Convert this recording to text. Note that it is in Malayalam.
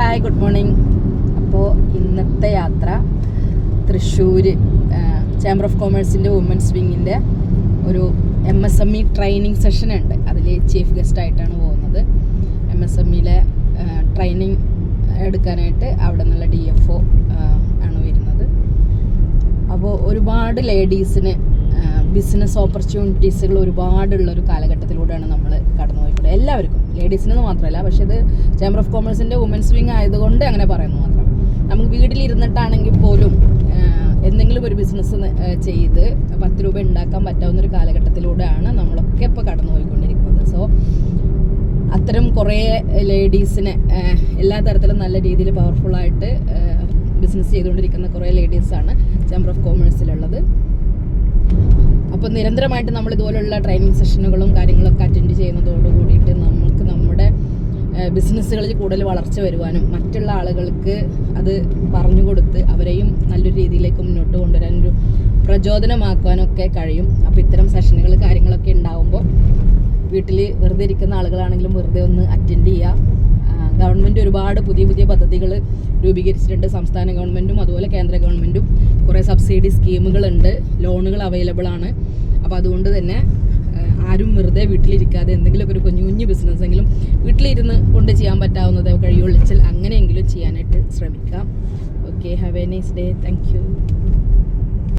Hi, good morning. അപ്പോൾ ഇന്നത്തെ യാത്ര തൃശ്ശൂർ ചേംബർ ഓഫ് കൊമേഴ്സിൻ്റെ വുമൻസ് വിങ്ങിൻ്റെ ഒരു MSME ട്രെയിനിങ് സെഷൻ ഉണ്ട്. അതിൽ ചീഫ് ഗസ്റ്റായിട്ടാണ് പോകുന്നത്. MSMEയിലെ ട്രെയിനിങ് എടുക്കാനായിട്ട് അവിടെ നിന്നുള്ള DFO ആണ് വരുന്നത്. അപ്പോൾ ഒരുപാട് ലേഡീസിന് ബിസിനസ് ഓപ്പർച്യൂണിറ്റീസുകൾ ഒരുപാടുള്ളൊരു കാലഘട്ടത്തിലൂടെയാണ് നമ്മൾ കടന്നു പോയിക്കൂടെ. എല്ലാവർക്കും, ലേഡീസിനെന്ന് മാത്രമല്ല. പക്ഷേ ഇത് ചേംബർ ഓഫ് കൊമേഴ്സിൻ്റെ വുമൻസ് വിങ് ആയതുകൊണ്ട് അങ്ങനെ പറയുന്നു മാത്രം. നമുക്ക് വീട്ടിലിരുന്നിട്ടാണെങ്കിൽ പോലും എന്തെങ്കിലും ഒരു ബിസിനസ് ചെയ്ത് 10 രൂപ ഉണ്ടാക്കാൻ പറ്റാവുന്നൊരു കാലഘട്ടത്തിലൂടെയാണ് നമ്മളൊക്കെ ഇപ്പോൾ കടന്നു പോയിക്കൊണ്ടിരിക്കുന്നത്. സോ അത്തരം കുറേ ലേഡീസിനെ എല്ലാ തരത്തിലും നല്ല രീതിയിൽ പവർഫുള്ളായിട്ട് ബിസിനസ് ചെയ്തുകൊണ്ടിരിക്കുന്ന കുറേ ലേഡീസാണ് ചേംബർ ഓഫ് കൊമേഴ്സിലുള്ളത്. അപ്പോൾ നിരന്തരമായിട്ട് നമ്മൾ ഇതുപോലുള്ള ട്രെയിനിങ് സെഷനുകളും കാര്യങ്ങളൊക്കെ അറ്റൻഡ് ചെയ്യുന്നതോട് കൂടിയിട്ട് നമുക്ക് നമ്മുടെ ബിസിനസ്സുകളിൽ കൂടുതൽ വളർച്ച വരുവാനും മറ്റുള്ള ആളുകൾക്ക് അത് പറഞ്ഞു കൊടുത്ത് അവരെയും നല്ലൊരു രീതിയിലേക്ക് മുന്നോട്ട് കൊണ്ടുവരാനൊരു പ്രചോദനമാക്കുവാനൊക്കെ കഴിയും. അപ്പോൾ ഇത്തരം സെഷനുകൾ കാര്യങ്ങളൊക്കെ ഉണ്ടാകുമ്പോൾ വീട്ടിൽ വെറുതെ ഇരിക്കുന്ന ആളുകളാണെങ്കിലും വെറുതെ ഒന്ന് അറ്റൻഡ് ചെയ്യുക. ഗവൺമെൻറ് ഒരുപാട് പുതിയ പുതിയ പദ്ധതികൾ രൂപീകരിച്ചിട്ടുണ്ട്. സംസ്ഥാന ഗവൺമെൻറ്റും അതുപോലെ കേന്ദ്ര ഗവൺമെൻറ്റും കുറേ സബ്സിഡി സ്കീമുകളുണ്ട്, ലോണുകൾ അവൈലബിൾ ആണ്. അപ്പോൾ അതുകൊണ്ട് തന്നെ ആരും വെറുതെ വീട്ടിലിരിക്കാതെ എന്തെങ്കിലുമൊക്കെ ഒരു കുഞ്ഞു കുഞ്ഞു ബിസിനസ്സെങ്കിലും വീട്ടിലിരുന്ന് കൊണ്ട് ചെയ്യാൻ പറ്റാവുന്നത് കഴിയുള്ളിച്ചാൽ അങ്ങനെയെങ്കിലും ചെയ്യാനായിട്ട് ശ്രമിക്കാം. Okay, have A nice day. Thank you.